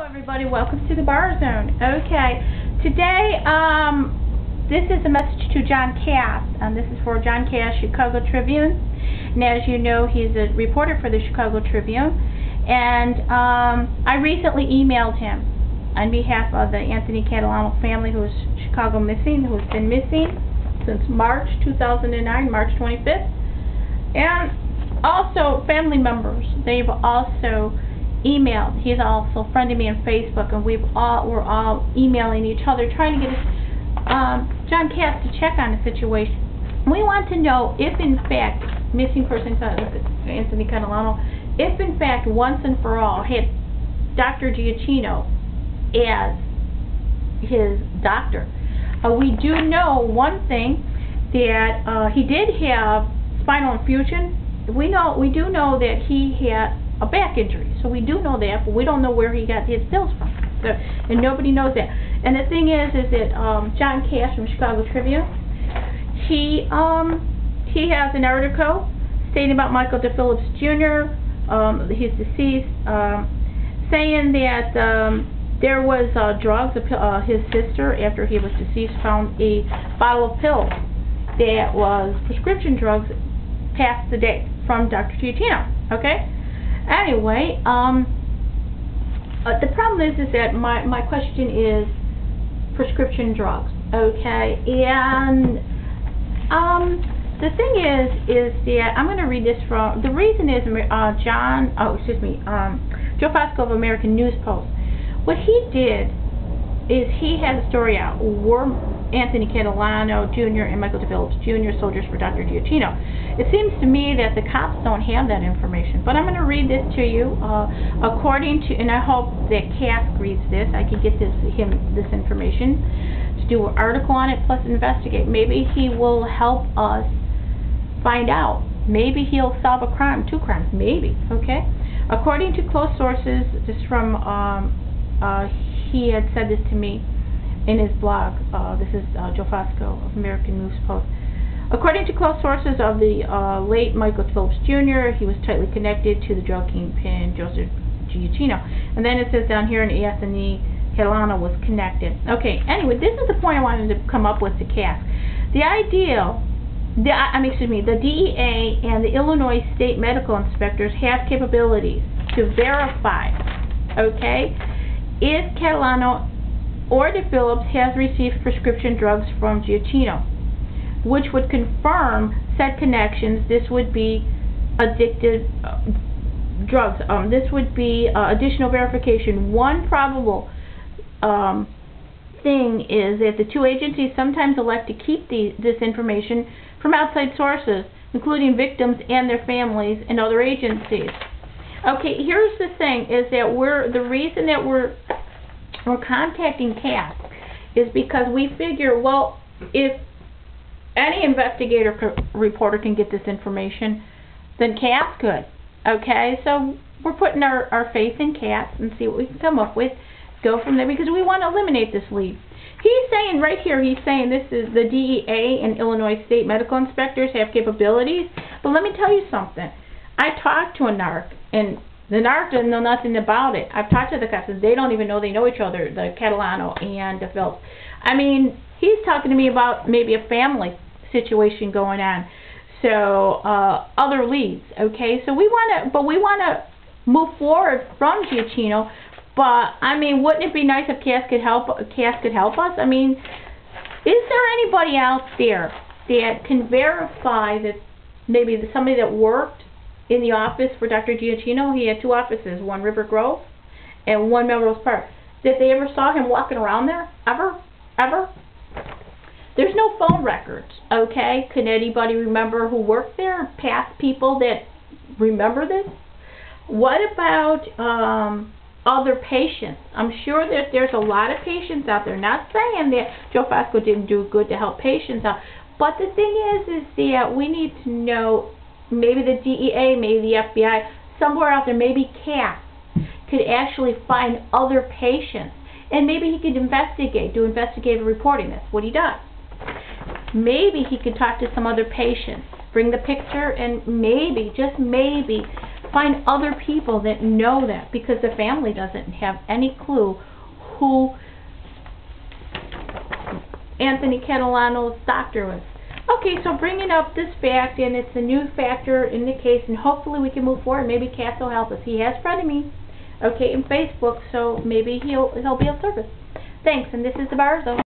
Everybody, welcome to the Bar Zone. Okay, today this is a message to John Kass, and this is for John Kass, Chicago Tribune. And as you know, he's a reporter for the Chicago Tribune, and I recently emailed him on behalf of the Anthony Catalano family, who is Chicago missing, who has been missing since March 2009, March 25th, and also family members. They've also emailed. He's also friended me on Facebook, and we're all emailing each other, trying to get John Kass to check on the situation. We want to know if, in fact, missing person Anthony Catalano, if in fact once and for all had Dr. Giacchino as his doctor. We do know one thing, that he did have spinal infusion. We do know that he had a back injury, so we do know that, but we don't know where he got his pills from. So, and nobody knows that. And the thing is that John Kass from Chicago Tribune, he has an article stating about Michael DePhillips Jr., he's deceased, saying that there was drugs. His sister, after he was deceased, found a bottle of pills that was prescription drugs past the date from Dr. Giacchino. Okay. Anyway, the problem is that my question is prescription drugs, okay? And the thing is that I'm going to read this from, the reason is Joe Fosco of American News Post. What he did is he had a story out where Anthony Catalano Jr. and Michael DePhillips Jr. soldiers for Dr. Giacchino. It seems to me that the cops don't have that information, but I'm going to read this to you. According to, and I hope that Kass reads this, I can get him this information, to do an article on it, plus investigate. Maybe he will help us find out. Maybe he'll solve a crime, 2 crimes, maybe, okay? According to close sources, this from, he had said this to me in his blog. This is Joe Fosco of American News Post. According to close sources of the late Michael Phillips Jr., he was tightly connected to the drug kingpin Joseph Giacchino. And then it says down here, in Anthony Catalano was connected. Okay, anyway, this is the point I wanted to come up with to Kass. The DEA and the Illinois State Medical Inspectors have capabilities to verify, okay, if Catalano or DePhillips has received prescription drugs from Giacchino, which would confirm said connections. This would be addictive drugs. This would be additional verification. One probable thing is that the 2 agencies sometimes elect to keep this information from outside sources, including victims and their families and other agencies. Okay, here's the thing, is that the reason that we're contacting Kass is because we figure, well, if any investigator reporter can get this information, then Kass could. Okay, so we're putting our faith in Kass and see what we can come up with. Go from there, because we want to eliminate this lead. He's saying right here, he's saying this is the DEA and Illinois State Medical Inspectors have capabilities. But let me tell you something. I talked to a narc, and the narc doesn't know nothing about it. I've talked to the cops, they don't even know they know each other, the Catalano and the Phillips. I mean, he's talking to me about maybe a family situation going on. So, other leads, okay? So we want to move forward from Giacchino, but, I mean, wouldn't it be nice if Kass could help us? I mean, is there anybody out there that can verify that maybe somebody that worked in the office for Dr. Giacchino? He had 2 offices, one River Grove and one Melrose Park. Did they ever saw him walking around there? Ever? There's no phone records, okay? Can anybody remember who worked there? Past people that remember this? What about other patients? I'm sure that there's a lot of patients out there. Not saying that Joe Fosco didn't do good to help patients out, but the thing is that we need to know, maybe the DEA, maybe the FBI, somewhere out there, maybe Kass could actually find other patients, and maybe he could do investigative reporting. That's what he does. Maybe he could talk to some other patients, bring the picture, and maybe, just maybe, find other people that know that, because the family doesn't have any clue who Anthony Catalano's doctor was. Okay, so bringing up this fact, and it's a new factor in the case, and hopefully we can move forward. Maybe Kass will help us. He has frenemies, okay, in Facebook, so maybe he'll be of service. Thanks, and this is the Bar Zone.